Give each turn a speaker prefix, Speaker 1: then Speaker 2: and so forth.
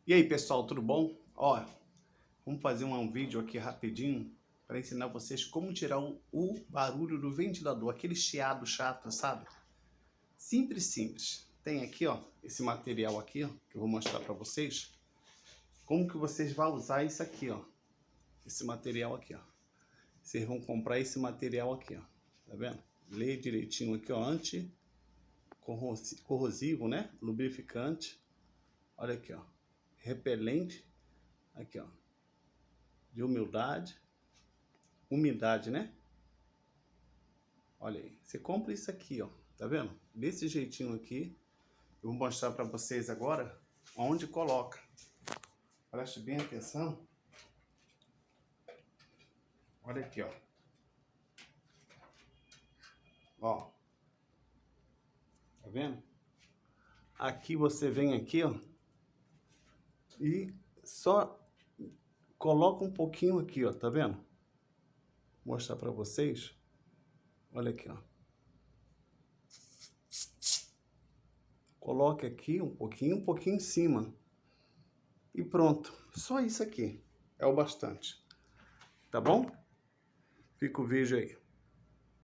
Speaker 1: E aí, pessoal, tudo bom? Ó, vamos fazer um vídeo aqui rapidinho para ensinar vocês como tirar o barulho do ventilador, aquele chiado chato, sabe? Simples, simples. Tem aqui, ó, esse material aqui, ó, que eu vou mostrar para vocês. Como que vocês vão usar isso aqui, ó? Esse material aqui, ó. Vocês vão comprar esse material aqui, ó. Tá vendo? Lê direitinho aqui, ó, anti-corrosivo, né? Lubrificante. Olha aqui, ó. Repelente. Aqui, ó. De umidade, né? Olha aí, você compra isso aqui, ó, tá vendo? Desse jeitinho aqui, eu vou mostrar para vocês agora onde coloca. Preste bem atenção. Olha aqui, ó. Ó. Tá vendo? Aqui você vem aqui, ó, e só coloca um pouquinho aqui, ó, tá vendo? Vou mostrar para vocês. Olha aqui, ó. Coloque aqui um pouquinho em cima. E pronto. Só isso aqui é o bastante. Tá bom? Fica o vídeo aí.